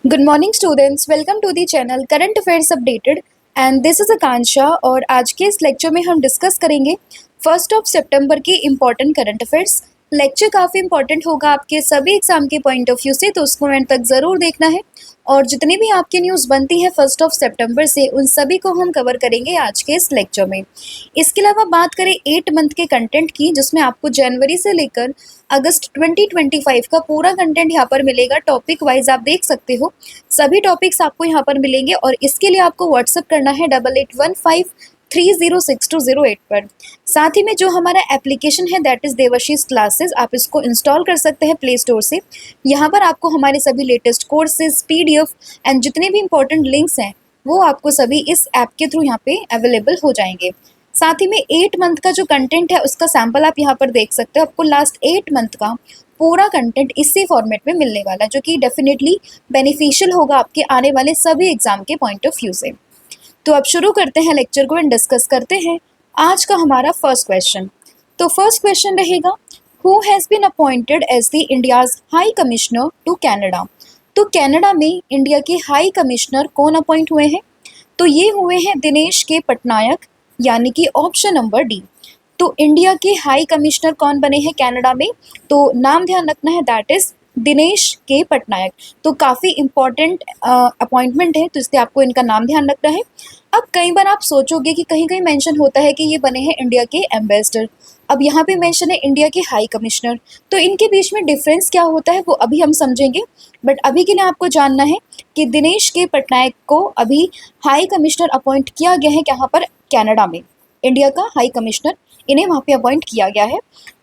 Good morning students, welcome to the channel current affairs updated. And this is Akanksha और आज के इस lecture में हम डिस्कस करेंगे 1 सितंबर की इम्पॉर्टेंट करंट अफेयर्स। लेक्चर काफ़ी इंपॉर्टेंट होगा आपके सभी एग्जाम के पॉइंट ऑफ व्यू से, तो उसको एंड तक ज़रूर देखना है। और जितनी भी आपकी न्यूज़ बनती है 1 सितंबर से, उन सभी को हम कवर करेंगे आज के इस लेक्चर में। इसके अलावा बात करें 8 मंथ के कंटेंट की, जिसमें आपको जनवरी से लेकर अगस्त 2025 का पूरा कंटेंट यहाँ पर मिलेगा। टॉपिक वाइज आप देख सकते हो, सभी टॉपिक्स आपको यहाँ पर मिलेंगे। और इसके लिए आपको व्हाट्सअप करना है 8815306208 पर। साथ ही में जो हमारा एप्लीकेशन है दैट इज़ देवाशीष क्लासेस, आप इसको इंस्टॉल कर सकते हैं प्ले स्टोर से। यहाँ पर आपको हमारे सभी लेटेस्ट कोर्सेज, PDF एंड जितने भी इंपॉर्टेंट लिंक्स हैं वो आपको सभी इस ऐप के थ्रू यहाँ पे अवेलेबल हो जाएंगे। साथ ही में 8 मंथ का जो कंटेंट है उसका सैंपल आप यहाँ पर देख सकते हो। आपको लास्ट 8 मंथ का पूरा कंटेंट इसी फॉर्मेट में मिलने वाला है, जो कि डेफिनेटली बेनिफिशियल होगा आपके आने वाले सभी एग्जाम के पॉइंट ऑफ व्यू से। तो अब शुरू करते हैं लेक्चर को एंड डिस्कस करते हैं आज का हमारा फर्स्ट क्वेश्चन। तो फर्स्ट क्वेश्चन रहेगा, who has been appointed as the India's high commissioner to Canada. तो कनाडा में इंडिया के हाई कमिश्नर कौन अपॉइंट हुए हैं? तो ये हुए हैं दिनेश के पटनायक, यानी कि ऑप्शन नंबर डी। तो इंडिया के हाई कमिश्नर कौन बने हैं कनाडा में? तो नाम ध्यान रखना है, दैट इज दिनेश के पटनायक। तो काफ़ी इंपॉर्टेंट अपॉइंटमेंट है, तो इसलिए आपको इनका नाम ध्यान रखना है। अब कई बार आप सोचोगे कि कहीं कहीं मेंशन होता है कि ये बने हैं इंडिया के एम्बेसडर, अब यहाँ पे मेंशन है इंडिया के हाई कमिश्नर। तो इनके बीच में डिफरेंस क्या होता है वो अभी हम समझेंगे, बट अभी के लिए आपको जानना है कि दिनेश के पटनायक को अभी हाई कमिश्नर अपॉइंट किया गया है कहाँ पर? कनाडा में। इंडिया का हाई कमिश्नर इन्हें वहाँ पे अपॉइंट किया गया है।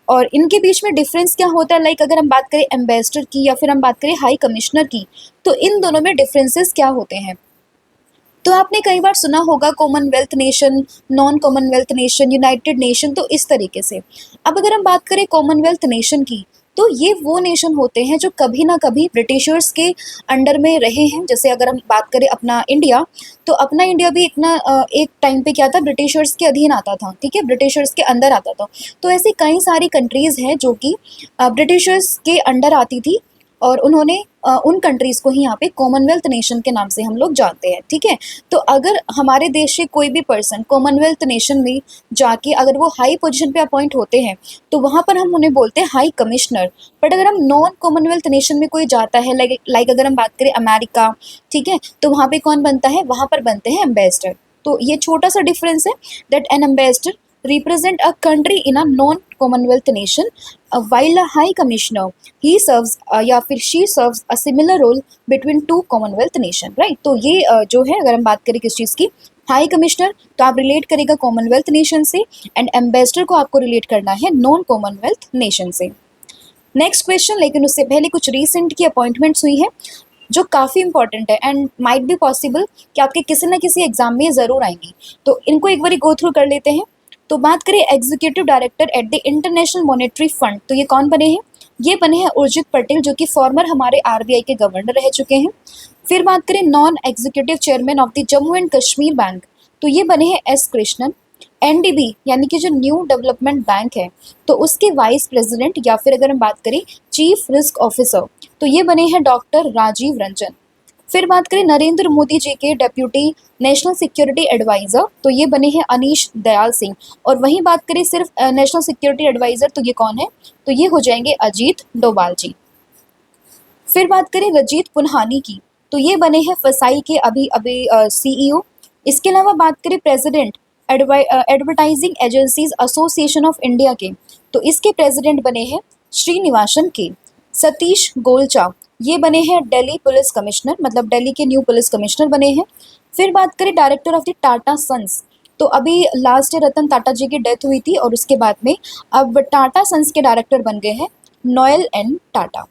और इनके बीच में डिफरेंस क्या होता है, लाइक अगर हम बात करें एम्बेसडर की या फिर हम बात करें हाई कमिश्नर की, तो इन दोनों में डिफरेंसेस क्या होते हैं? तो आपने कई बार सुना होगा Commonwealth nation, non Commonwealth nation, United nation, तो इस तरीके से। अब अगर हम बात करें कॉमनवेल्थ नेशन की, तो ये वो नेशन होते हैं जो कभी ना कभी ब्रिटिशर्स के अंडर में रहे हैं। जैसे अगर हम बात करें अपना इंडिया, तो अपना इंडिया भी एक टाइम पे क्या था, ब्रिटिशर्स के अधीन आता था, ठीक है, ब्रिटिशर्स के अंदर आता था। तो ऐसी कई सारी कंट्रीज़ हैं जो कि ब्रिटिशर्स के अंडर आती थी, और उन्होंने उन कंट्रीज़ को ही यहाँ पे कॉमनवेल्थ नेशन के नाम से हम लोग जानते हैं, ठीक है। तो अगर हमारे देश से कोई भी पर्सन कॉमनवेल्थ नेशन में जाके अगर वो हाई पोजीशन पे अपॉइंट होते हैं, तो वहाँ पर हम उन्हें बोलते हैं हाई कमिश्नर। बट अगर हम नॉन कॉमनवेल्थ नेशन में कोई जाता है, लाइक अगर हम बात करें अमेरिका, ठीक है, तो वहाँ पे कौन बनता है? वहाँ पर बनते हैं एम्बेसडर। तो ये छोटा सा डिफरेंस है, that N ambassador represent a country in a non-Commonwealth nation, while a High Commissioner he serves या फिर she serves a similar role between two Commonwealth nation, right? तो ये जो है, अगर हम बात करें किस चीज़ की, हाई कमिश्नर, तो आप रिलेट करेगा कॉमनवेल्थ नेशन से, एंड एम्बेसडर को आपको रिलेट करना है नॉन कॉमनवेल्थ नेशन से। नेक्स्ट क्वेश्चन, लेकिन उससे पहले कुछ रिसेंट की अपॉइंटमेंट्स हुई है जो काफ़ी इंपॉर्टेंट है एंड माइट बी पॉसिबल कि आपके किसी ना किसी एग्जाम में ज़रूर आएंगी। तो इनको एक बार गो थ्रू कर लेते हैं। तो बात करें executive director at the international monetary fund, तो ये कौन बने हैं? ये बने हैं उर्जित पटेल, जो कि फॉर्मर हमारे RBI के गवर्नर रह चुके हैं। फिर बात करें non executive chairman of the Jammu and Kashmir bank, तो ये बने हैं S कृष्णन। NDB यानी कि जो न्यू डेवलपमेंट बैंक है, तो उसके वाइस प्रेसिडेंट या फिर अगर हम बात करें चीफ रिस्क ऑफिसर, तो ये बने हैं डॉक्टर राजीव रंजन। फिर बात करें नरेंद्र मोदी जी के डेप्यूटी नेशनल सिक्योरिटी एडवाइज़र, तो ये बने हैं अनीश दयाल सिंह। और वहीं बात करें सिर्फ नेशनल सिक्योरिटी एडवाइज़र, तो ये कौन है? तो ये हो जाएंगे अजीत डोभाल जी। फिर बात करें रजीत पुन्हानी की, तो ये बने हैं फसाई के अभी अभी CEO। इसके अलावा बात करें president advertising agencies association of India के, तो इसके प्रेसिडेंट बने हैं श्रीनिवासन के। सतीश गोलचा, ये बने हैं दिल्ली पुलिस कमिश्नर, मतलब दिल्ली के न्यू पुलिस कमिश्नर बने हैं। फिर बात करें director of the Tata Sons, तो अभी लास्ट ईयर रतन टाटा जी की डेथ हुई थी, और उसके बाद में अब टाटा सन्स के डायरेक्टर बन गए हैं Noel N Tata.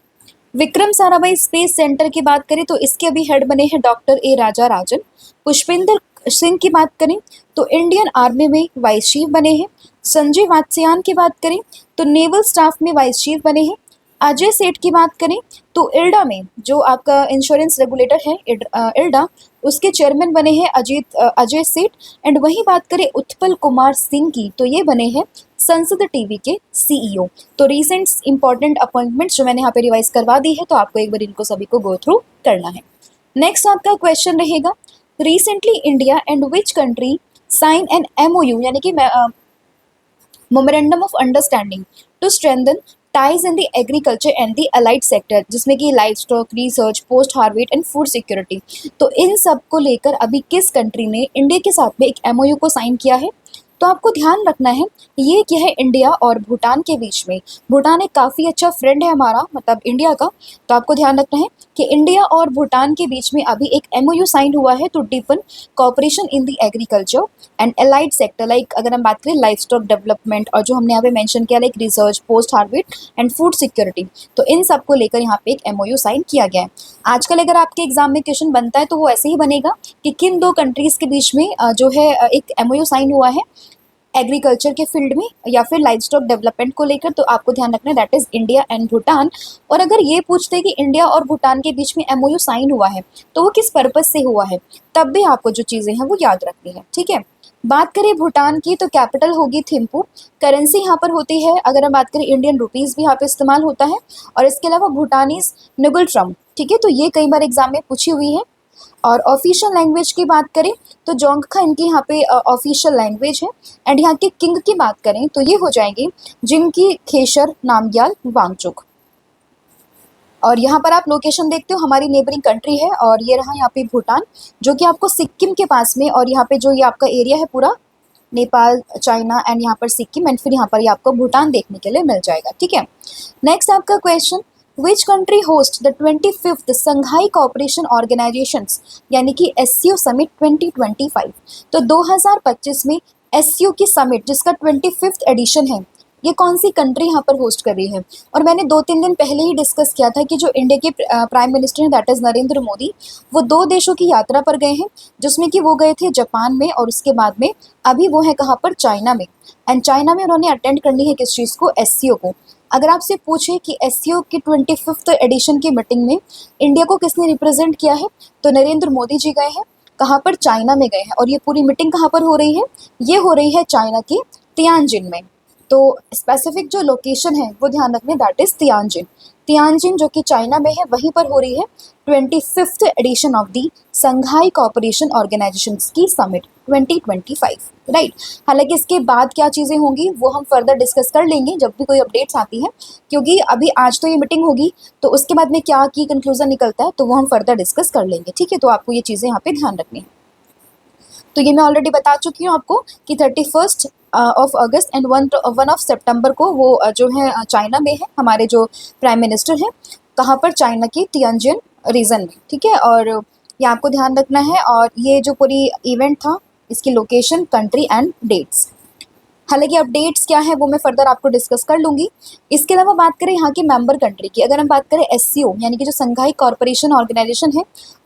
Vikram Sarabhai space centre की बात करें तो इसके अभी हेड बने हैं डॉक्टर A राजा राजन। पुष्पेंद्र सिंह की बात करें तो इंडियन आर्मी में वाइस चीफ बने हैं। संजय वात्स्यायन की बात करें तो नेवल स्टाफ में वाइस चीफ बने हैं। अजय सेठ की बात करें तो इल्डा में, जो आपका इंश्योरेंस रेगुलेटर है इल्डा, उसके चेयरमैन बने हैं अजय सेठ। एंड वहीं बात करें उत्पल कुमार सिंह की, तो ये बने हैं संसद टीवी के CEO। तो रीसेंट इंपॉर्टेंट अपॉइंटमेंट्स जो मैंने यहाँ पे रिवाइज करवा दी है, तो आपको एक बार इनको सभी को गो थ्रू करना है। नेक्स्ट आपका क्वेश्चन रहेगा, recently India and which country sign an MOU यानी कि memorandum of understanding to strengthen ties in the agriculture and the allied sector, जिसमें कि livestock research, post harvest and food security. तो इन सब को लेकर अभी किस कंट्री ने इंडिया के साथ में एक MOU को साइन किया है? तो आपको ध्यान रखना है, ये क्या है, इंडिया और भूटान के बीच में। भूटान एक काफ़ी अच्छा फ्रेंड है हमारा, मतलब इंडिया का। तो आपको ध्यान रखना है कि इंडिया और भूटान के बीच में अभी एक MOU साइन हुआ है to deepen cooperation in the agriculture and allied sector, like अगर हम बात करें लाइफ स्टॉक डेवलपमेंट, और जो हमने यहाँ पे मेंशन किया like research, post harvest and food security. तो इन सब को लेकर यहाँ पे एक MOU साइन किया गया है। आजकल अगर आपके एग्जाम में क्वेश्चन बनता है तो वो ऐसे ही बनेगा कि किन दो कंट्रीज़ के बीच में जो है एक MOU साइन हुआ है एग्रीकल्चर के फील्ड में या फिर लाइफ स्टॉक डेवलपमेंट को लेकर। तो आपको ध्यान रखना है that is India and Bhutan. और अगर ये पूछते हैं कि इंडिया और भूटान के बीच में MOU साइन हुआ है तो वो किस पर्पज से हुआ है, तब भी आपको जो चीज़ें हैं वो याद रखनी है, ठीक है। बात करें भूटान की तो कैपिटल होगी थिम्पू। करेंसी यहाँ पर होती है, अगर हम बात करें इंडियन रुपीज़ भी यहाँ पे इस्तेमाल होता है, और इसके अलावा भूटानीज नुगल ट्रम, ठीक है। तो ये कई बार एग्जाम में पूछी हुई है। और ऑफिशियल लैंग्वेज की बात करें तो जोंगखा इनकी यहाँ पे ऑफिशियल लैंग्वेज है। एंड यहाँ के किंग की बात करें तो ये हो जाएंगे जिनकी खेशर नामग्याल वांगचुक। और यहाँ पर आप लोकेशन देखते हो, हमारी नेबरिंग कंट्री है, और ये रहा यहाँ पे भूटान जो कि आपको सिक्किम के पास में, और यहाँ पे जो ये आपका एरिया है पूरा नेपाल, चाइना एंड यहाँ पर सिक्किम, एंड फिर यहाँ पर ये आपको भूटान देखने के लिए मिल जाएगा, ठीक है। नेक्स्ट आपका question, which country host the 25th Shanghai cooperation organisations यानी कि SCO समिट 2025। तो 2025 में SCO की समिट जिसका 25th एडिशन है, ये कौन सी कंट्री यहाँ पर होस्ट कर रही है? और मैंने 2-3 दिन पहले ही डिस्कस किया था कि जो इंडिया के प्राइम मिनिस्टर हैं दैट इज़ नरेंद्र मोदी, वो 2 देशों की यात्रा पर गए हैं, जिसमें कि वो गए थे जापान में, और उसके बाद में अभी वो है कहाँ पर, चाइना में। एंड चाइना में उन्होंने अटेंड करनी है किस चीज़ को, SCO को। अगर आपसे पूछे कि SCO की 25th एडिशन की मीटिंग में इंडिया को किसने रिप्रेजेंट किया है, तो नरेंद्र मोदी जी गए हैं। कहाँ पर, चाइना में गए हैं। और ये पूरी मीटिंग कहाँ पर हो रही है, ये हो रही है चाइना के तियानजिन में। तो स्पेसिफिक जो लोकेशन है वो ध्यान रखने, दैट इज तियानजिन। तियानजिन जो कि चाइना में है, वहीं पर हो रही है 25th edition of the Shanghai cooperation organisation की समिट 2025, राइट। हालांकि इसके बाद क्या चीज़ें होंगी वो हम फर्दर डिस्कस कर लेंगे जब भी कोई अपडेट्स आती है, क्योंकि अभी आज तो ये मीटिंग होगी, तो उसके बाद में क्या की कंक्लूजन निकलता है तो वो हम फर्दर डिस्कस कर लेंगे, ठीक है। तो आपको ये चीज़ें यहाँ पे ध्यान रखनी है। तो ये मैं ऑलरेडी बता चुकी हूँ आपको कि 31 ऑफ अगस्त एंड 1 ऑफ सितंबर को वो जो है चाइना में है, हमारे जो प्राइम मिनिस्टर हैं, कहाँ पर, चाइना की तियानजिन रीजन में, ठीक है। और ये आपको ध्यान रखना है। और ये जो पूरी इवेंट था, इसकी लोकेशन, कंट्री एंड डेट्स, हालांकि अपडेट्स क्या है वो मैं फर्दर आपको डिस्कस कर लूँगी। इसके अलावा बात करें यहाँ की मेंबर कंट्री की, अगर हम बात करें SCO यानी कि जो संघाई कॉरपोरेशन ऑर्गेनाइजेशन है,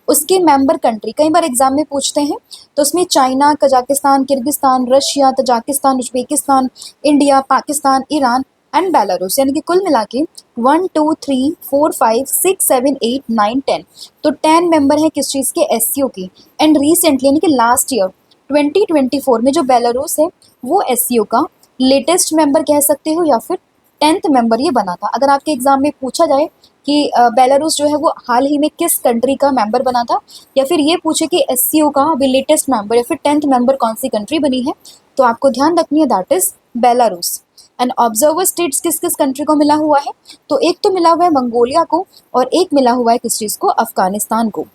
उसके मेंबर कंट्री कई बार एग्जाम में पूछते हैं, तो उसमें China, Kazakhstan, Kyrgyzstan, Russia, Tajikistan, Uzbekistan, India, Pakistan, Iran and Belarus, यानी कि कुल मिला के 1 2 3 4 5 6 7 8 9 10, तो 10 मेंबर हैं किस चीज़ के, SCO की। एंड रिसेंटली यानी कि लास्ट ईयर 2024 में जो बेलारूस है वो SCO का लेटेस्ट मेंबर कह सकते हो, या फिर 10th मेंबर ये बना था। अगर आपके एग्जाम में पूछा जाए कि बेलारूस जो है वो हाल ही में किस कंट्री का मेंबर बना था, या फिर ये पूछे कि SCO का अभी लेटेस्ट मेंबर या फिर 10th मेंबर कौन सी कंट्री बनी है, तो आपको ध्यान रखनी है that is Belarus. And observer states किस किस कंट्री को मिला हुआ है, तो एक तो मिला हुआ है मंगोलिया को, और एक मिला हुआ है किस चीज़ को, अफगानिस्तान को।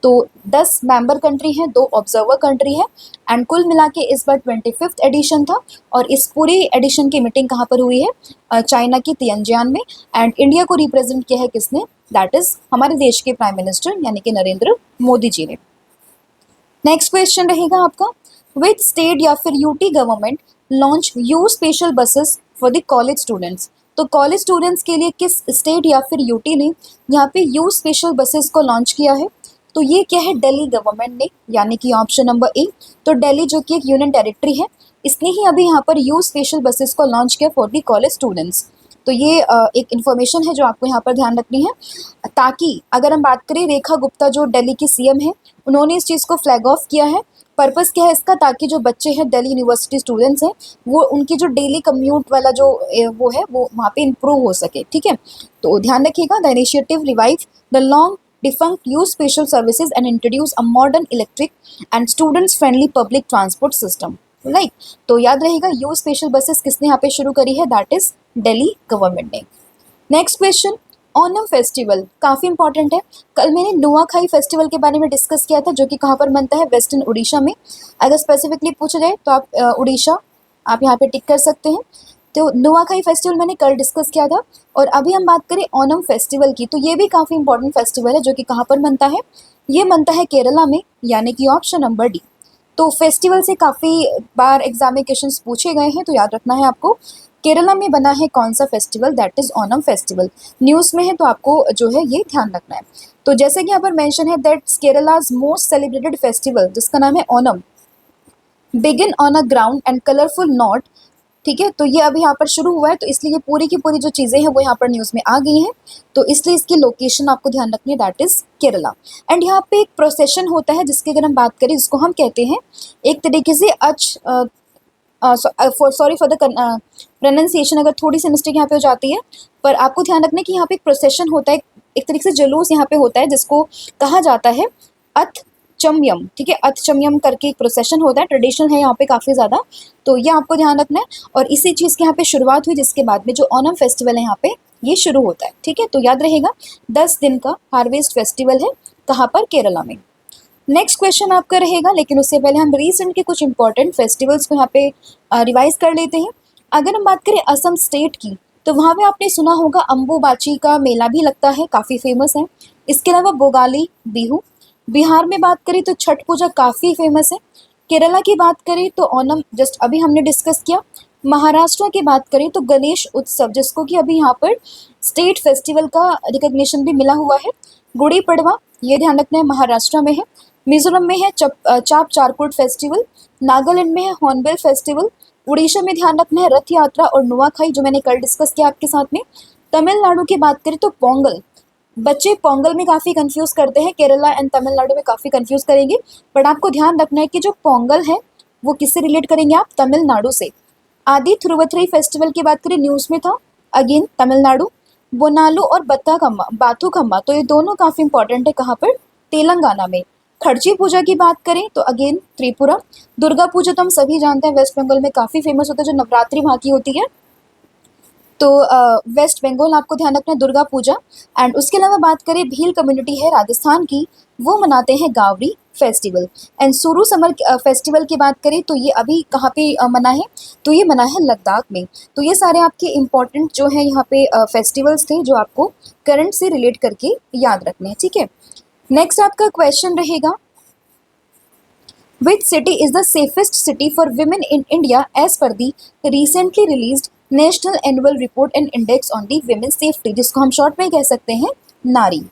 तो 10 मेंबर कंट्री हैं, 2 ऑब्जर्वर कंट्री है। एंड कुल मिला के इस बार 25th एडिशन था, और इस पूरी एडिशन की मीटिंग कहाँ पर हुई है, चाइना की तियानजिन में। एंड इंडिया को रिप्रेजेंट किया है किसने, दैट इज हमारे देश के प्राइम मिनिस्टर यानी कि नरेंद्र मोदी जी ने। नेक्स्ट क्वेश्चन रहेगा आपका, विच स्टेट या फिर UT government launch you special buses for the college students. तो कॉलेज स्टूडेंट्स के लिए किस स्टेट या फिर UT ने यहाँ पे यू स्पेशल बसेस को लॉन्च किया है, तो ये क्या है, दिल्ली गवर्नमेंट ने, यानी कि ऑप्शन नंबर ए। तो दिल्ली जो कि एक यूनियन टेरिटरी है, इसने ही अभी यहाँ पर यू स्पेशल बसेस को लॉन्च किया फॉर दी कॉलेज स्टूडेंट्स। तो ये एक इन्फॉर्मेशन है जो आपको यहाँ पर ध्यान रखनी है, ताकि अगर हम बात करें रेखा गुप्ता जो दिल्ली की CM है, उन्होंने इस चीज़ को फ्लैग ऑफ किया है। पर्पस क्या है इसका, ताकि जो बच्चे हैं दिल्ली यूनिवर्सिटी स्टूडेंट्स हैं, वो उनकी जो डेली कम्यूट वाला जो वो है वो वहाँ पे इम्प्रूव हो सके, ठीक है। तो ध्यान रखिएगा, the initiative revive the long defunct use special services and introduce a modern electric and students friendly public transport system. Right, तो याद रहेगा यूज स्पेशल बसेस किसने यहाँ पे शुरू करी है, दैट इज दिल्ली गवर्नमेंट ने। नेक्स्ट क्वेश्चन, ओनम फेस्टिवल काफ़ी इंपॉर्टेंट है। कल मैंने नुआखाई फेस्टिवल के बारे में डिस्कस किया था, जो कि कहाँ पर बनता है, वेस्टर्न उड़ीसा में। अगर स्पेसिफिकली पूछा जाए तो आप उड़ीसा आप यहाँ पे टिक कर सकते हैं। तो नुआखाई फेस्टिवल मैंने कल डिस्कस किया था। और अभी हम बात करें ओनम फेस्टिवल की, तो ये भी काफ़ी इंपॉर्टेंट फेस्टिवल है, जो कि कहाँ पर बनता है, ये बनता है केरला में, यानी कि ऑप्शन नंबर डी। तो फेस्टिवल से काफ़ी बार एग्जामिनेशन पूछे गए हैं, तो याद रखना है आपको। केरला में बना है कौन सा festival, that is Onam festival. News में है तो आपको जो है ये ध्यान रखना है। तो जैसे कि यहाँ पर मेंशन है that Kerala's most celebrated festival, जिसका नाम है Onam, begin on a ground and colourful not. ठीक है, तो ये अभी यहाँ पर शुरू हुआ है, तो इसलिए ये पूरी की पूरी जो चीज़ें हैं वो यहाँ पर न्यूज़ में आ गई हैं। तो इसलिए इसकी लोकेशन आपको ध्यान रखनी है, दैट इज़ केरला। एंड यहाँ पे एक प्रोसेशन होता है, जिसकी अगर हम बात करें, जिसको हम कहते हैं एक तरीके से सॉरी फॉर द प्रोनाउंसिएशन, अगर थोड़ी सी मिस्टेक यहाँ पे हो जाती है, पर आपको ध्यान रखना है कि यहाँ पे एक प्रोसेशन होता है, एक तरीके से जुलूस यहाँ पे होता है, जिसको कहा जाता है अथ चम्यम। ठीक है, अथ चम्यम करके एक प्रोसेशन होता है, ट्रेडिशनल है यहाँ पे काफ़ी ज़्यादा, तो ये आपको ध्यान रखना है। और इसी चीज़ की यहाँ पे शुरुआत हुई, जिसके बाद में जो ओनम फेस्टिवल है यहाँ पे ये शुरू होता है। ठीक है, तो याद रहेगा 10 दिन का हार्वेस्ट फेस्टिवल है, कहाँ पर, केरला में। नेक्स्ट क्वेश्चन आपका रहेगा, लेकिन उससे पहले हम रीसेंट के कुछ इंपॉर्टेंट फेस्टिवल्स को यहाँ पे रिवाइज कर लेते हैं। अगर हम बात करें असम स्टेट की, तो वहाँ पे आपने सुना होगा अम्बुबाची का मेला भी लगता है, काफ़ी फेमस है। इसके अलावा बोगाली बिहू। बिहार में बात करें तो छठ पूजा काफ़ी फेमस है। केरला की बात करें तो ओनम, जस्ट अभी हमने डिस्कस किया। महाराष्ट्र की बात करें तो गणेश उत्सव, जिसको कि अभी यहाँ पर स्टेट फेस्टिवल का रिकग्निशन भी मिला हुआ है। गुड़ी पड़वा, ये ध्यान रखना है, महाराष्ट्र में है। मिजोरम में है चाप चारकोट फेस्टिवल। नागालैंड में है हॉर्नबिल फेस्टिवल। उड़ीसा में ध्यान रखना है रथ यात्रा और नुआखाई, जो मैंने कल डिस्कस किया आपके साथ में। तमिलनाडु की बात करें तो पोंगल। बच्चे पोंगल में काफ़ी कंफ्यूज करते हैं, केरला एंड तमिलनाडु में काफ़ी कंफ्यूज करेंगे, बट आपको ध्यान रखना है कि जो पोंगल है वो किससे रिलेट करेंगे आप, तमिलनाडु से। आदि थिरुवथरई फेस्टिवल की बात करें, न्यूज़ में था, अगेन तमिलनाडु। बोनालू और बाथुकम्मा, तो ये दोनों काफ़ी इंपॉर्टेंट है, कहाँ पर, तेलंगाना में। खर्ची पूजा की बात करें तो अगेन त्रिपुरा। दुर्गा पूजा तो हम सभी जानते हैं वेस्ट बंगाल में काफ़ी फेमस होता है, जो नवरात्रि वहाँ की होती है, तो वेस्ट बंगाल आपको ध्यान रखना है दुर्गा पूजा। एंड उसके अलावा बात करें भील कम्युनिटी है राजस्थान की, वो मनाते हैं गावरी फेस्टिवल। एंड सुरु समर फेस्टिवल की बात करें तो ये अभी कहाँ पे मना है, तो ये मना है लद्दाख में। तो ये सारे आपके इम्पॉर्टेंट जो है यहाँ पे फेस्टिवल्स थे, जो आपको करंट से रिलेट करके याद रखने हैं। ठीक है, नेक्स्ट आपका क्वेश्चन रहेगा, Which city is the safest city for women in India as per the recently released National Annual Report and Index on the Women's Safety, जिसको हम शॉर्ट में कह सकते हैं नारी,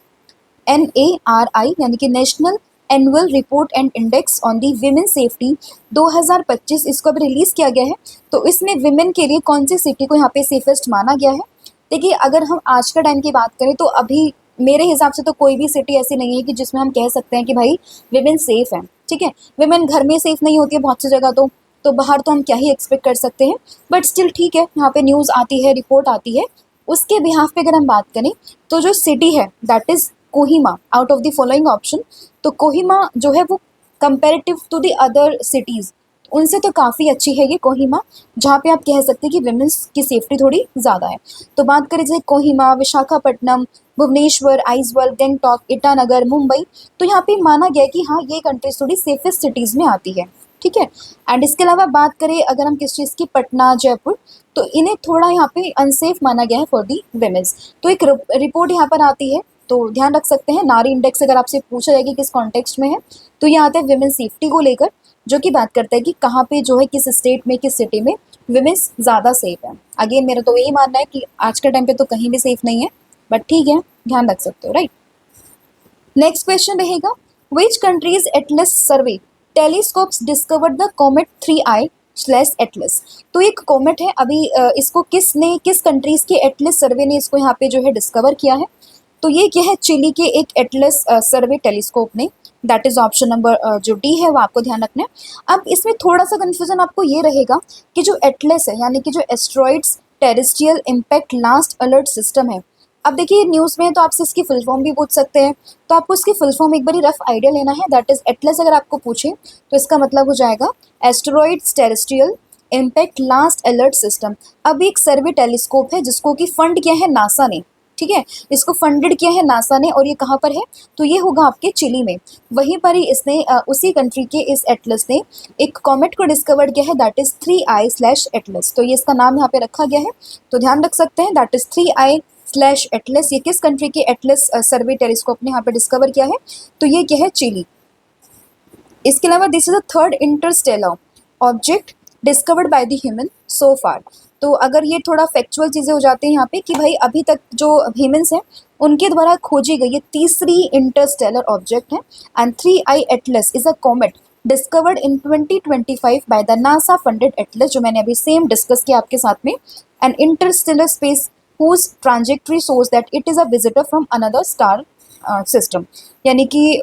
NARI, यानी कि national annual report and index on the women safety 2025, इसको अभी रिलीज़ किया गया है। तो इसमें विमेन के लिए कौन सी सिटी को यहाँ पे सेफेस्ट माना गया है। देखिए, अगर हम आज का टाइम की बात करें तो अभी मेरे हिसाब से तो कोई भी सिटी ऐसी नहीं है कि जिसमें हम कह सकते हैं कि भाई विमेन सेफ़ है। ठीक है, विमेन घर में सेफ़ नहीं होती है बहुत सी जगह, तो बाहर तो हम क्या ही एक्सपेक्ट कर सकते हैं, बट स्टिल ठीक है, यहाँ पे न्यूज़ आती है, रिपोर्ट आती है। उसके बिहाफ पे अगर हम बात करें तो जो सिटी है that is Kohima, out of the following option. तो कोहिमा जो है वो comparative to the other cities, उनसे तो काफ़ी अच्छी है ये कोहिमा, जहाँ पे आप कह सकते हैं कि विमेंस की सेफ्टी थोड़ी ज़्यादा है। तो बात करें जैसे कोहिमा, विशाखापट्टनम, भुवनेश्वर, आइजवाल, गंगटोक, ईटानगर, मुंबई, तो यहाँ पे माना गया कि हाँ ये कंट्रीज थोड़ी सेफेस्ट सिटीज़ में आती है। ठीक है, एंड इसके अलावा बात करें अगर हम किस चीज़ की, पटना, जयपुर, तो इन्हें थोड़ा यहाँ पे अनसेफ माना गया है फॉर दी विमेंस। तो एक रिपोर्ट यहाँ पर आती है, तो ध्यान रख सकते हैं। नारी इंडेक्स अगर आपसे पूछा जाए कि किस कॉन्टेक्स्ट में है, तो ये आता है विमेन सेफ्टी को लेकर, जो कि बात करता है कि कहाँ पे जो है, किस स्टेट में, किस सिटी में विमेंस ज़्यादा सेफ है। अगेन मेरा तो यही मानना है कि आज के टाइम पे तो कहीं भी सेफ नहीं है, बट ठीक है, ध्यान रख सकते हो, राइट। नेक्स्ट क्वेश्चन रहेगा, which countries ATLAS survey telescopes discovered the comet three I ATLAS. तो एक कॉमेट है, अभी इसको किस कंट्रीज के एटलस सर्वे ने इसको यहाँ पे जो है डिस्कवर किया है। तो ये क्या है, चिली के एक एटलस सर्वे टेलीस्कोप ने, दैट इज ऑप्शन नंबर जो डी है वो आपको ध्यान रखना है। अब इसमें थोड़ा सा कन्फ्यूजन आपको ये रहेगा कि जो एटलस है, यानी कि जो asteroids terrestrial impact last alert system है, अब देखिए न्यूज़ में है तो आपसे इसकी फुल फॉर्म भी पूछ सकते हैं, तो आपको इसकी फुल फॉर्म एक बार रफ आइडिया लेना है। दैट इज़ एटलस अगर आपको पूछे तो इसका मतलब हो जाएगा asteroids terrestrial impact last alert system. अब एक सर्वे टेलीस्कोप है जिसको कि फंड किया है नासा ने, ठीक है, इसको फंडेड किया है नासा ने, और ये कहाँ पर है, तो ये होगा आपके चिली में। वहीं पर ही इसने उसी कंट्री के इस एटलस ने एक कॉमेट को डिस्कवर किया है, दैट इज़ 3I/एटलस। तो ये इसका नाम यहाँ पे रखा गया है, तो ध्यान रख सकते हैं, दैट इज़ 3I/एटलस। ये किस कंट्री के एटलस सर्वे टेलीस्कोप ने यहाँ पे डिस्कवर किया है, तो ये क्या है, चिली। इसके अलावा this is the third interstellar object discovered by the human so far. तो अगर ये थोड़ा फैक्चुअल चीज़ें हो जाती हैं यहाँ पे कि भाई अभी तक जो ह्यूमंस हैं उनके द्वारा खोजी गई ये तीसरी इंटरस्टेलर ऑब्जेक्ट है। And 3I Atlas is a comet discovered in 2025 by the NASA funded Atlas, जो मैंने अभी सेम डिस्कस किया आपके साथ में। An interstellar space whose trajectory shows that it is a visitor from another star system। यानी कि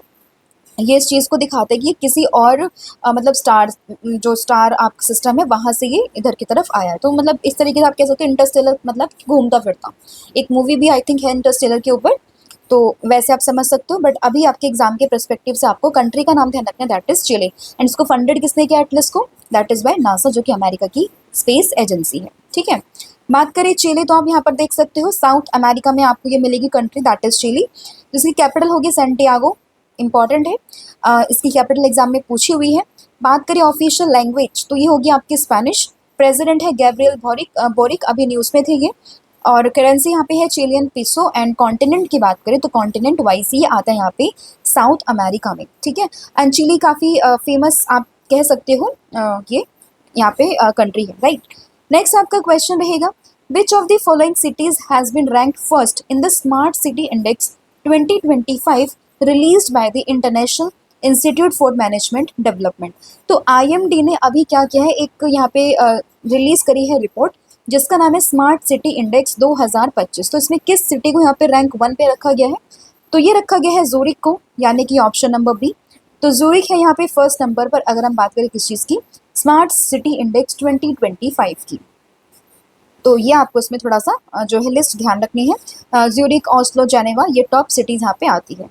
ये इस चीज़ को दिखाता है कि किसी और मतलब स्टार, जो स्टार आपका सिस्टम है वहाँ से ये इधर की तरफ आया है। तो मतलब इस तरीके से आप कह सकते हो इंटरस्टेलर मतलब घूमता फिरता। एक मूवी भी आई थिंक है इंटरस्टेलर के ऊपर, तो वैसे आप समझ सकते हो। बट अभी आपके एग्जाम के परस्पेक्टिव से आपको कंट्री का नाम ध्यान रखना है, दैट इज़ चिली। एंड इसको फंडेड किसने किया एटलस को, दैट इज़ बाय नासा, जो कि अमेरिका की स्पेस एजेंसी है, ठीक है। बात करें चिली तो आप यहाँ पर देख सकते हो साउथ अमेरिका में आपको ये मिलेगी कंट्री, दैट इज़ चिली, जिसकी कैपिटल होगी सेंटियागो। इंपॉर्टेंट है, इसकी कैपिटल एग्जाम में पूछी हुई है। बात करें ऑफिशियल लैंग्वेज तो ये होगी आपकी स्पेनिश। प्रेसिडेंट है गैब्रियल बोरिक, अभी न्यूज़ में थे ये। और करेंसी यहाँ पे है चिलियन पिसो। एंड कॉन्टिनेंट की बात करें तो कॉन्टिनेंट वाइज ये आता है यहाँ पे साउथ अमेरिका में, ठीक है। एंड चिली काफ़ी फेमस आप कह सकते हो ये यहाँ पे कंट्री है, राइट। नेक्स्ट आपका क्वेश्चन रहेगा, which of the following cities has been ranked first in the smart city index 2025 released by the international institute for management development. तो IMD ने अभी क्या किया है, एक यहाँ पे रिलीज करी है रिपोर्ट जिसका नाम है स्मार्ट सिटी इंडेक्स 2025। तो इसमें किस सिटी को यहाँ पे रैंक 1 पे रखा गया है, तो ये रखा गया है जूरिक को, यानी कि ऑप्शन नंबर बी। तो जूरिक है यहाँ पे फर्स्ट नंबर पर अगर हम बात करें किस चीज़ की, स्मार्ट सिटी इंडेक्स 2025 की। तो ये आपको इसमें थोड़ा सा जो है लिस्ट ध्यान रखनी है। ज्यूरिक, ऑस्लो, जेनेवा, ये टॉप सिटीज़ यहाँ पे आती है।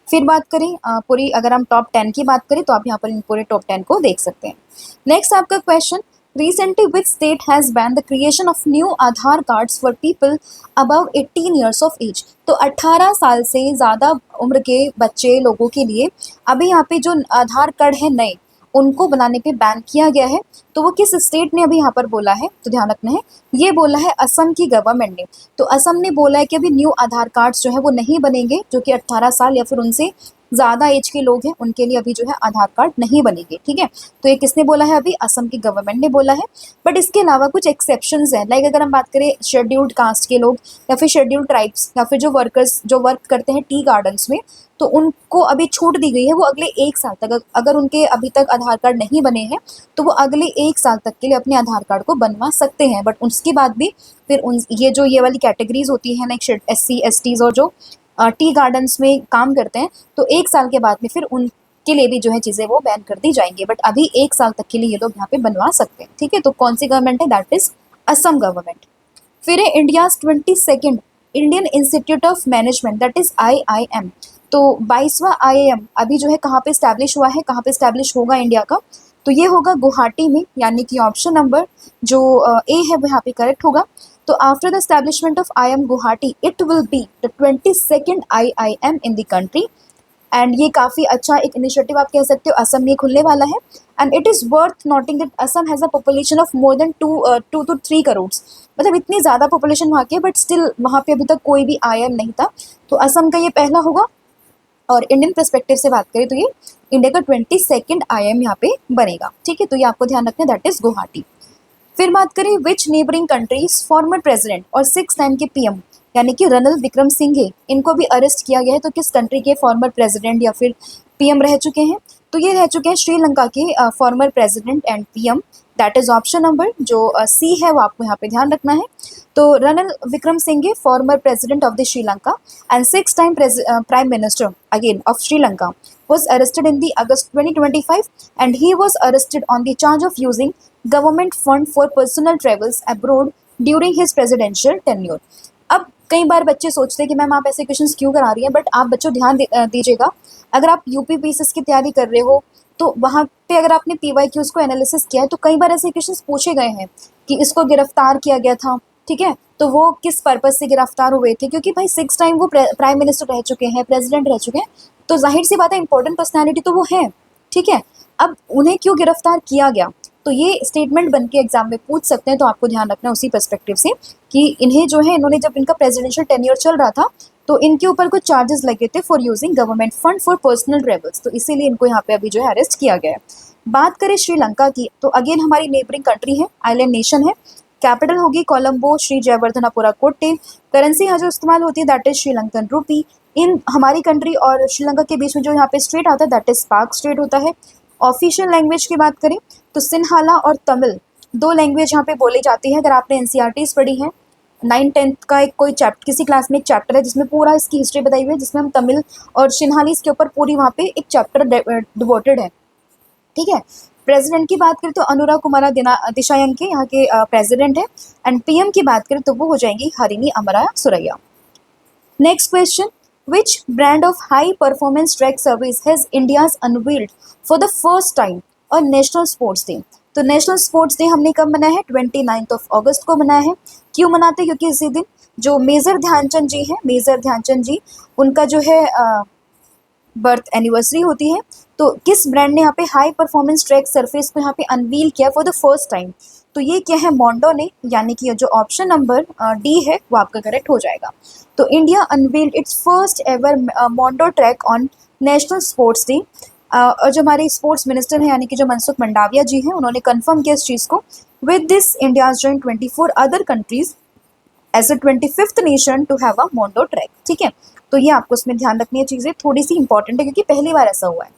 फिर बात करें पूरी, अगर हम टॉप 10 की बात करें तो आप यहाँ पर इन पूरे टॉप 10 को देख सकते हैं। नेक्स्ट आपका question, recently which state has ban the creation of new Aadhaar cards for people above 18 years of age. तो 18 साल से ज़्यादा उम्र के बच्चे लोगों के लिए अभी यहाँ पे जो आधार कार्ड है नए उनको बनाने पे बैन किया गया है। तो वो किस स्टेट ने अभी यहाँ पर बोला है, तो ध्यान रखना है, ये बोला है असम की गवर्नमेंट ने। तो असम ने बोला है कि अभी न्यू आधार कार्ड्स जो है वो नहीं बनेंगे, जो कि 18 साल या फिर उनसे ज़्यादा एज के लोग हैं उनके लिए अभी जो है आधार कार्ड नहीं बनेंगे, ठीक है। तो ये किसने बोला है, अभी असम की गवर्नमेंट ने बोला है। बट इसके अलावा कुछ एक्सेप्शंस हैं, लाइक अगर हम बात करें शेड्यूल्ड कास्ट के लोग या फिर शेड्यूल्ड ट्राइब्स या फिर जो वर्कर्स जो वर्क करते हैं टी गार्डन्स में, तो उनको अभी छूट दी गई है। वो अगले 1 साल तक अगर उनके अभी तक आधार कार्ड नहीं बने हैं तो वो अगले 1 साल तक के लिए अपने आधार कार्ड को बनवा सकते हैं। बट उसके बाद भी फिर उन ये वाली कैटेगरीज होती है लाइक SC STs और जो टी गार्डन्स में काम करते हैं, तो 1 साल के बाद में फिर उनके लिए भी जो है चीज़ें वो बैन कर दी जाएंगी। बट अभी 1 साल तक के लिए ये लोग यहाँ पे बनवा सकते हैं, ठीक है। तो कौन सी गवर्नमेंट है, दैट इज असम गवर्नमेंट। फिर है India's 22nd Indian institute of management, that is IIM। तो 22वां IIM अभी जो है कहाँ पे इस्टेब्लिश हुआ है, कहाँ पे इस्टेब्लिश होगा इंडिया का, तो ये होगा गुवाहाटी में, यानी कि ऑप्शन नंबर जो ए है वो यहाँ पे करेक्ट होगा। तो after the establishment of IIM Guwahati it will be the 22nd IIM in the country. And ये काफ़ी अच्छा एक इनिशिएटिव आप कह सकते हो असम में खुलने वाला है। And it is worth noting that Assam has a population of more than 2 to 3 crore. मतलब इतनी ज़्यादा पॉपुलेशन वहाँ की है, बट स्टिल वहाँ पे अभी तक कोई भी IIM नहीं था। तो असम का ये पहला होगा। और इंडियन पर्सपेक्टिव से बात करें तो ये इंडिया का 22nd IIM यहाँ पे बनेगा, ठीक है। तो ये आपको ध्यान रखना है, दैट इज़ गुवाहाटी। फिर बात करें विच नेबरिंग कंट्रीज फॉर्मर प्रेसिडेंट और 6 टाइम के PM यानी कि रणल विक्रमसिंघे, इनको भी अरेस्ट किया गया है। तो किस कंट्री के फॉर्मर प्रेसिडेंट या फिर PM रह चुके हैं, तो ये रह चुके हैं श्रीलंका के former president and PM, that is option number जो C है वो आपको यहाँ पे ध्यान रखना है। तो Ranil Wickremesinghe former president of the Sri Lanka and 6 time prime minister again of Sri Lanka was arrested in the August 2025 and he was arrested on the charge of using government fund for personal travels abroad during his presidential tenure। अब कई बार बच्चे सोचते हैं कि ma'am आप ऐसे questions क्यों करा रही हैं, बट आप बच्चों ध्यान दीजिएगा। अगर आप यूपी पीसीएस की तैयारी कर रहे हो तो वहाँ पे अगर आपने पीवाईक्यूज को एनालिसिस किया है तो कई बार ऐसे क्वेश्चंस पूछे गए हैं कि इसको गिरफ्तार किया गया था, ठीक है, तो वो किस पर्पज से गिरफ्तार हुए थे, क्योंकि भाई 6 टाइम वो प्राइम मिनिस्टर रह चुके हैं, प्रेसिडेंट रह चुके हैं, तो जाहिर सी बात है इंपॉर्टेंट पर्सनैलिटी तो वो है, ठीक है। अब उन्हें क्यों गिरफ्तार किया गया, तो ये स्टेटमेंट बन के एग्जाम में पूछ सकते हैं, तो आपको ध्यान रखना है उसी पर्सपेक्टिव से कि इन्हें जो है, इन्होंने जब इनका प्रेसिडेंशियल टेन्योर चल रहा था तो इनके ऊपर कुछ चार्जेस लगे थे for using government fund for personal travels, तो इसीलिए इनको यहाँ पे अभी जो है अरेस्ट किया गया है। बात करें श्रीलंका की, तो अगेन हमारी नेबरिंग कंट्री है, आइलैंड नेशन है, कैपिटल होगी कोलंबो, श्री जयवर्धनापुरा कोट्टे, करेंसी यहाँ जो इस्तेमाल होती है दैट इज श्रीलंकन रूपी। इन हमारी कंट्री और श्रीलंका के बीच में जो यहाँ पे स्टेट आता है दैट इज पाक स्टेट होता है। ऑफिशियल लैंग्वेज की बात करें तो सिन्हाला और तमिल 2 लैंग्वेज यहाँ पे बोली जाती है। अगर आपने एनसीईआरटीज पढ़ी है 9th-10th का एक कोई चैप्टर, किसी क्लास में एक चैप्टर है जिसमें पूरा इसकी हिस्ट्री बताई हुई है, जिसमें हम तमिल और सिन्हालीज के ऊपर पूरी वहाँ पे एक चैप्टर डिवोटेड है, ठीक है। प्रेसिडेंट की बात करें तो अनुराग कुमारा दिशायंके यहाँ के प्रेसिडेंट है, एंड पीएम की बात करें तो वो हो जाएंगी Harini Amarasuriya. Next question, which brand of high performance track service has India's unveiled for the first time और नेशनल स्पोर्ट्स डे। तो नेशनल स्पोर्ट्स डे हमने कब मनाया है, 29 अगस्त को मनाया है। क्यों मनाते हैं, क्योंकि इसी दिन जो मेजर ध्यानचंद जी हैं, मेजर ध्यानचंद जी, उनका जो है बर्थ एनिवर्सरी होती है। तो किस ब्रांड ने यहाँ पे हाई परफॉर्मेंस ट्रैक सरफेस को यहाँ पे अनवील किया फॉर द फर्स्ट टाइम, तो ये क्या है, मोंडो ने, यानी कि जो ऑप्शन नंबर डी है वो आपका करेक्ट हो जाएगा। तो India unveiled it's first ever Mondo track on national sports day. और जो हमारे स्पोर्ट्स मिनिस्टर हैं यानी कि जो मनसुख मंडाविया जी हैं, उन्होंने कंफर्म किया इस चीज़ को। With this India join 24 other countries as a 25th nation to have a Mondo track, ठीक है। तो ये आपको उसमें ध्यान रखनी है, चीज़ें थोड़ी सी इंपॉर्टेंट है क्योंकि पहली बार ऐसा हुआ है।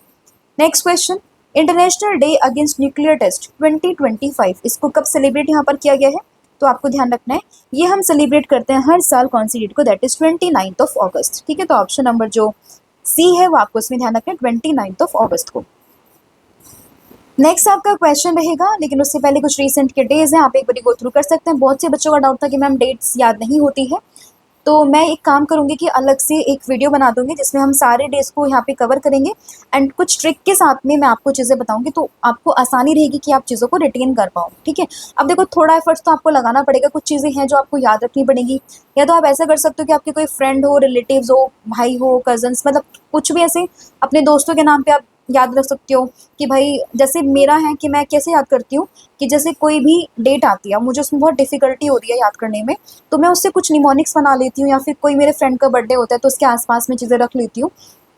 Next question, international day against nuclear test 2025 इसको कब सेलिब्रेट यहाँ पर किया गया है, तो आपको ध्यान रखना है ये हम सेलिब्रेट करते हैं हर साल कौन सी डेट को, दैट इज 29 अगस्त, ठीक है। तो ऑप्शन नंबर जो सी है वो आपको इसमें ध्यान रखना है 29 अगस्त को। नेक्स्ट आपका क्वेश्चन रहेगा, लेकिन उससे पहले कुछ रिसेंट के डेज हैं, आप एक बार गो थ्रू कर सकते हैं। बहुत से बच्चों का डाउट था कि मैम डेट्स याद नहीं होती है, तो मैं एक काम करूंगी कि अलग से एक वीडियो बना दूंगी जिसमें हम सारे डेज को यहाँ पे कवर करेंगे, एंड कुछ ट्रिक के साथ में मैं आपको चीज़ें बताऊंगी, तो आपको आसानी रहेगी कि आप चीज़ों को रिटेन कर पाओ, ठीक है। अब देखो थोड़ा एफर्ट्स तो आपको लगाना पड़ेगा, कुछ चीज़ें हैं जो आपको याद रखनी पड़ेंगी, या तो आप ऐसा कर सकते हो कि आपके कोई फ्रेंड हो, रिलेटिव्स हो, भाई हो, कजन्स, मतलब कुछ भी ऐसे अपने दोस्तों के नाम पे आप याद रख सकते हो कि भाई जैसे मेरा है कि मैं कैसे याद करती हूँ कि जैसे कोई भी डेट आती है मुझे उसमें बहुत डिफिकल्टी हो रही है याद करने में, तो मैं उससे कुछ निमोनिक्स बना लेती हूँ, या फिर कोई मेरे फ्रेंड का बर्थडे होता है तो उसके आसपास में चीज़ें रख लेती हूँ,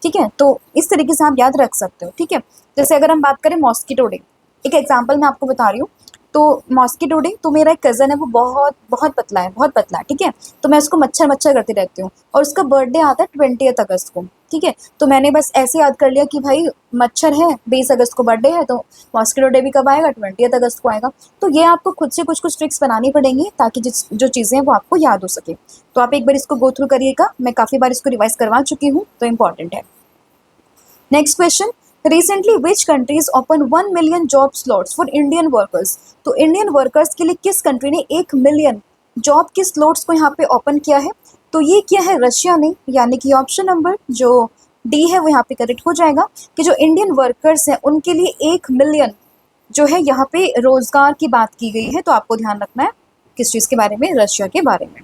ठीक है। तो इस तरीके से आप याद रख सकते हो, ठीक है। जैसे अगर हम बात करें मॉस्किटो डे, एक एग्जाम्पल मैं आपको बता रही हूँ, तो मॉस्किटो डे, तो मेरा एक कज़न है वो बहुत बहुत पतला है, बहुत पतला है, ठीक है। तो मैं उसको मच्छर मच्छर करती रहती हूँ, और उसका बर्थडे आता है 20 अगस्त को, ठीक है। तो मैंने बस ऐसे याद कर लिया कि भाई मच्छर है, 20 अगस्त को बर्थडे है, तो मॉस्किटो डे भी कब आएगा, 20 अगस्त को आएगा। तो ये आपको खुद से कुछ कुछ ट्रिक्स बनानी पड़ेंगी ताकि जो चीज़ें हैं वो आपको याद हो सके। तो आप एक बार इसको गो थ्रू करिएगा, मैं काफ़ी बार इसको रिवाइज करवा चुकी हूँ, तो इंपॉर्टेंट है। Next question, recently which countries open 1 million job slots for Indian workers. तो इंडियन वर्कर्स के लिए किस कंट्री ने 1 मिलियन जॉब के स्लॉट्स को यहाँ पे ओपन किया है, तो ये किया है रशिया ने, यानी कि ऑप्शन नंबर जो डी है वो यहाँ पे करेक्ट हो जाएगा कि जो इंडियन वर्कर्स हैं उनके लिए 1 मिलियन जो है यहाँ पे रोजगार की बात की गई है। तो आपको ध्यान रखना है किस चीज़ के बारे में, रशिया के बारे में।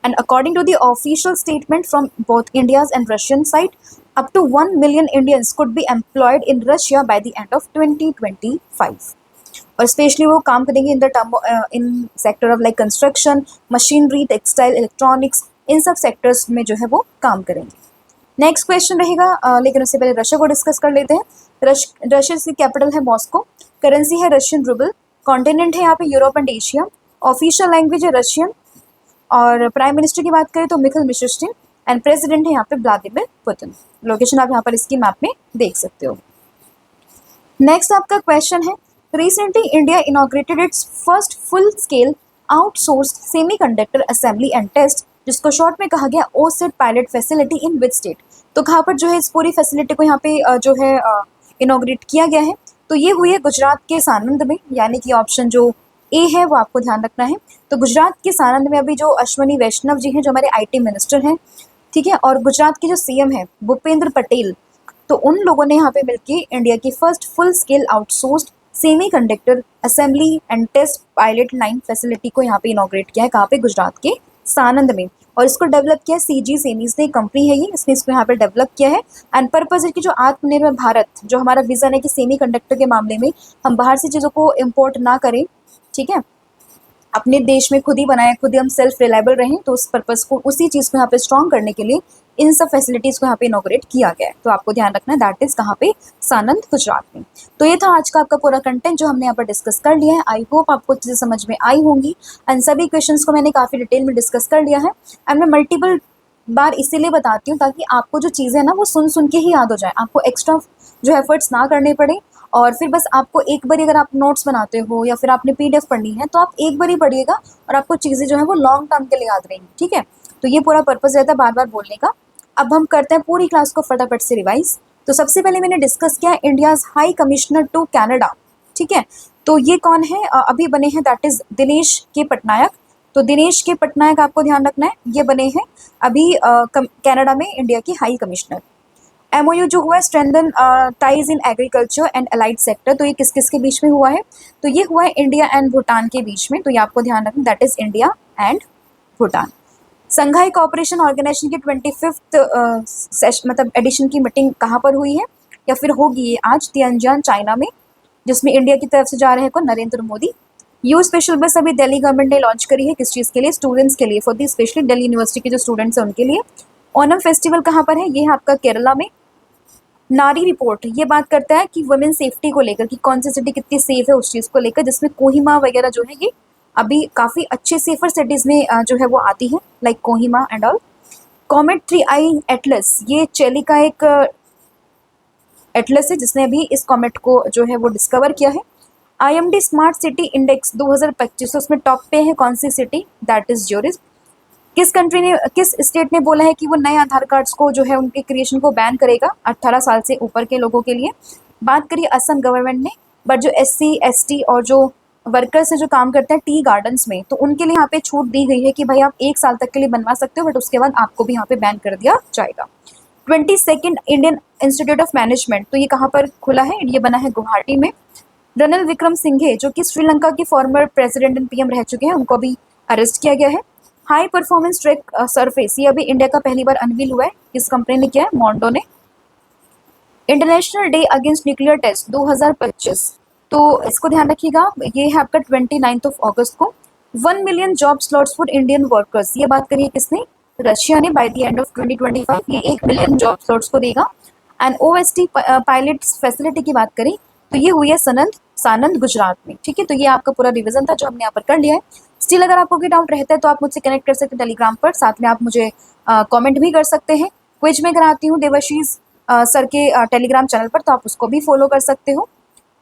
And according to the official statement from both India's and Russian side, up to 1 million Indians could be employed in Russia by the end of 2025. और स्पेशली वो काम करेंगे in sector of like construction, machinery, textile, electronics, इन सब sectors में जो है वो काम करेंगे। नेक्स्ट क्वेश्चन रहेगा, लेकिन उससे पहले रशिया को डिस्कस कर लेते हैं। रशिया की कैपिटल है मॉस्को, करेंसी है रशियन रूबल, कॉन्टिनेंट है यहाँ पे Europe and Asia, official language है रशियन, और प्राइम मिनिस्टर की बात करें तो मिखाइल मिशुस्टिन, एंड प्रेसिडेंट है यहाँ पे व्लादिमीर पुतिन। लोकेशन आप यहाँ पर इसकी मैप में देख सकते हो। नेक्स्ट आपका क्वेश्चन है, recently India inaugurated its first full scale outsourced semiconductor assembly and test, जिसको शॉर्ट में कहा गया OSAT pilot facility in which state. तो कहाँ पर जो है इस पूरी फैसिलिटी को यहाँ पे जो है इनॉग्रेट किया गया है, तो ये हुई है गुजरात के सानंद में, यानी कि ऑप्शन जो ए है वो आपको ध्यान रखना है। तो गुजरात के सानंद में अभी जो अश्वनी वैष्णव जी हैं जो हमारे IT मिनिस्टर हैं, ठीक है, और गुजरात के जो CM है भूपेंद्र पटेल, तो उन लोगों ने यहाँ पे मिलके इंडिया की first full scale outsourced semiconductor assembly and test pilot line facility को यहाँ पे इनॉग्रेट किया है। कहाँ पे? गुजरात के सानंद में। और इसको डेवलप किया है CG सेमीज ने, कंपनी है ये, इसने इसको यहाँ पे डेवलप किया है। एंड पर्पज है कि जो आत्मनिर्भर भारत, जो हमारा विजन है कि सेमीकंडक्टर के मामले में हम बाहर से चीज़ों को इम्पोर्ट ना करें, ठीक है, अपने देश में खुद ही बनाए, खुद ही हम सेल्फ रिलायबल रहें, तो उस पर्पज़ को, उसी चीज़ को यहाँ पे स्ट्रॉन्ग करने के लिए इन सब फैसिलिटीज़ को यहाँ पे इनॉग्रेट किया गया है। तो आपको ध्यान रखना है दैट इज़ कहाँ पे? सानंद, गुजरात में। तो ये था आज का आपका पूरा कंटेंट जो हमने यहाँ पर डिस्कस कर लिया है। आई होप आपको चीज़ें समझ में आई होंगी एंड सभी क्वेश्चंस को मैंने काफ़ी डिटेल में डिस्कस कर लिया है। एंड मैं मल्टीपल बार इसीलिए बताती हूँ ताकि आपको जो चीज़ें हैं ना वो सुन सुन के ही याद हो जाए, आपको एक्स्ट्रा जो एफर्ट्स ना करने पड़े। और फिर बस आपको एक बारी, अगर आप नोट्स बनाते हो या फिर आपने PDF पढ़नी है तो आप एक बार ही पढ़िएगा और आपको चीज़ें जो है वो लॉन्ग टर्म के लिए याद रहेंगी, ठीक है। तो ये पूरा पर्पज़ रहता है बार बार बोलने का। अब हम करते हैं पूरी क्लास को फटाफट से रिवाइज। तो सबसे पहले मैंने डिस्कस किया India's high commissioner to Canada, ठीक है। तो ये कौन है? अभी बने हैं, दैट इज़ दिनेश के पटनायक। तो दिनेश के पटनायक आपको ध्यान रखना है, ये बने हैं अभी कनाडा में इंडिया की हाई कमिश्नर। MOU जो हुआ है strengthen ties in agriculture and allied sector, तो ये किस किस के बीच में हुआ है? तो ये हुआ है इंडिया एंड भूटान के बीच में। तो ये आपको ध्यान रखना, that is India and Bhutan. Shanghai cooperation organisation की 25th मतलब एडिशन की मीटिंग कहाँ पर हुई है या फिर होगी? ये आज तियानजिन, चाइना में, जिसमें इंडिया की तरफ से जा रहे हैं कौन? नरेंद्र मोदी। यू स्पेशल बस अभी दिल्ली गवर्नमेंट ने लॉन्च करी है, किस चीज़ के लिए? स्टूडेंट्स के लिए, for the specially Delhi university के जो स्टूडेंट्स हैं उनके लिए। ओनम फेस्टिवल कहाँ पर है? ये है आपका केरला में। नारी रिपोर्ट ये बात करता है कि वुमेन सेफ्टी को लेकर कि कौन सी सिटी कितनी सेफ है उस चीज़ को लेकर, जिसमें कोहिमा वगैरह जो है ये अभी काफ़ी अच्छे सेफर सिटीज़ में जो है वो आती है, like Kohima and all. Comet 3i Atlas, ये चेली का एक एटलस है जिसने अभी इस कॉमेट को जो है वो डिस्कवर किया है। IMD स्मार्ट सिटी इंडेक्स 2025, उसमें टॉप पे है कौन सी सिटी? That is Zurich. किस कंट्री ने, किस स्टेट ने बोला है कि वो नए आधार कार्ड्स को जो है उनके क्रिएशन को बैन करेगा 18 साल से ऊपर के लोगों के लिए? बात करिए असम गवर्नमेंट ने, बट जो SC ST और जो वर्कर्स है जो काम करते हैं टी गार्डन्स में, तो उनके लिए यहाँ पे छूट दी गई है कि भाई आप 1 साल तक के लिए बनवा सकते हो, बट उसके बाद आपको भी यहाँ पे बैन कर दिया जाएगा। 22nd Indian institute of management, तो ये कहाँ पर खुला है? ये बना है गुवाहाटी में। रणिल विक्रमसिंघे जो कि श्रीलंका के फॉर्मर प्रेसिडेंट एंड PM रह चुके हैं, उनको अभी अरेस्ट किया गया है। हाई परफॉर्मेंस ट्रैक सरफेस, ये अभी इंडिया का पहली बार अनवील हुआ है, किस कंपनी ने किया है? मोंडो ने। International day against nuclear test 2025, तो इसको ध्यान रखिएगा, ये है आपका 29 अगस्त को। 1 million job slots for Indian workers, ये बात करिए किसने? रशिया ने। बाय द एंड ऑफ 2025 ये 1 मिलियन जॉब स्लॉट्स को देगा। एंड OST पायलट फैसिलिटी की बात करें तो ये हुई है सानंद गुजरात में, ठीक है। तो ये आपका पूरा रिवीजन था जो हमने यहाँ पर कर लिया है। स्टिल अगर आपको कोई डाउट रहता है तो आप मुझसे कनेक्ट कर सकते हैं टेलीग्राम पर, साथ में आप मुझे कमेंट भी कर सकते हैं। क्विज में कराती हूँ देवाशीष सर के टेलीग्राम चैनल पर, तो आप उसको भी फॉलो कर सकते हो।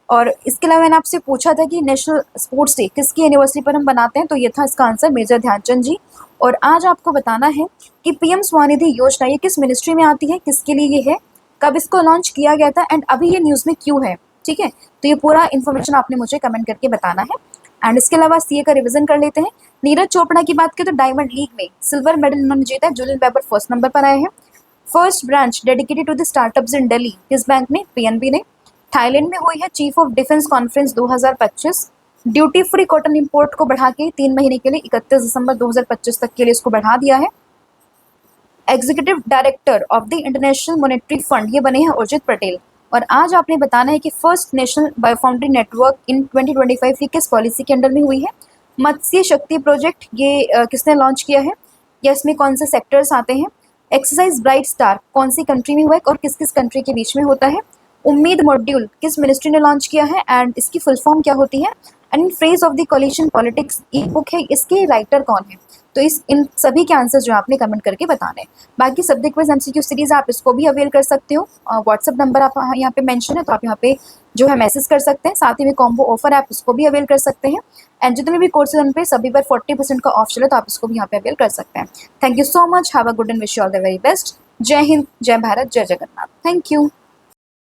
और इसके अलावा मैंने आपसे पूछा था कि नेशनल स्पोर्ट्स डे किसकी एनिवर्सरी पर हम बनाते हैं, तो ये था इसका आंसर, मेजर ध्यानचंद जी। और आज आपको बताना है कि PM स्वनिधि योजना ये किस मिनिस्ट्री में आती है, किसके लिए ये है, कब इसको लॉन्च किया गया था एंड अभी ये न्यूज़ में क्यों है, ठीक है। तो ये पूरा इन्फॉर्मेशन आपने मुझे कमेंट करके बताना है। एंड इसके अलावा CA का रिवीजन कर लेते हैं। नीरज चोपड़ा की बात करें तो डायमंड लीग में सिल्वर मेडल उन्होंने जीता है। जुलियन वेबर फर्स्ट नंबर पर आए हैं। First branch dedicated to the startups in Delhi, किस बैंक ने? PNB ने। थाईलैंड में हुई है chief of defence conference 2025। Duty free cotton import को बढ़ा के 3 महीने के लिए 31 दिसंबर 2025 तक के लिए इसको बढ़ा दिया है। Executive director of the international monetary fund ये बने हैं उर्जित पटेल। और आज आपने बताना है कि फर्स्ट नेशनल बायोफाउंड्री नेटवर्क इन 2025 ये किस पॉलिसी के अंडर में हुई है? मत्स्य शक्ति प्रोजेक्ट ये किसने लॉन्च किया है, या इसमें कौन से सेक्टर्स आते हैं? एक्सरसाइज ब्राइट स्टार कौन सी कंट्री में हुआ है और किस किस कंट्री के बीच में होता है? उम्मीद मॉड्यूल किस मिनिस्ट्री ने लॉन्च किया है एंड इसकी फुल फॉर्म क्या होती है? And phrase of the coalition politics e book है, इसके राइटर कौन है? तो इन सभी के आंसर जो आपने कमेंट करके बताने हैं। बाकी सब्जेक्ट वाइज MCQ सीरीज आप इसको भी अवेल कर सकते हो। व्हाट्सअप नंबर आप यहाँ पे मेंशन है, तो आप यहाँ पे जो है मैसेज कर सकते हैं। साथ ही में कॉम्बो ऑफर आप इसको भी अवेल कर सकते हैं। एंड जितने भी कोर्सेज उन पे सभी पर 40% का ऑफ चले, तो आप इसको भी यहाँ पे अवेल कर सकते हैं। Thank you so much, have a good and wish you all the very best. जय हिंद, जय भारत, जय जगन्नाथ। Thank you.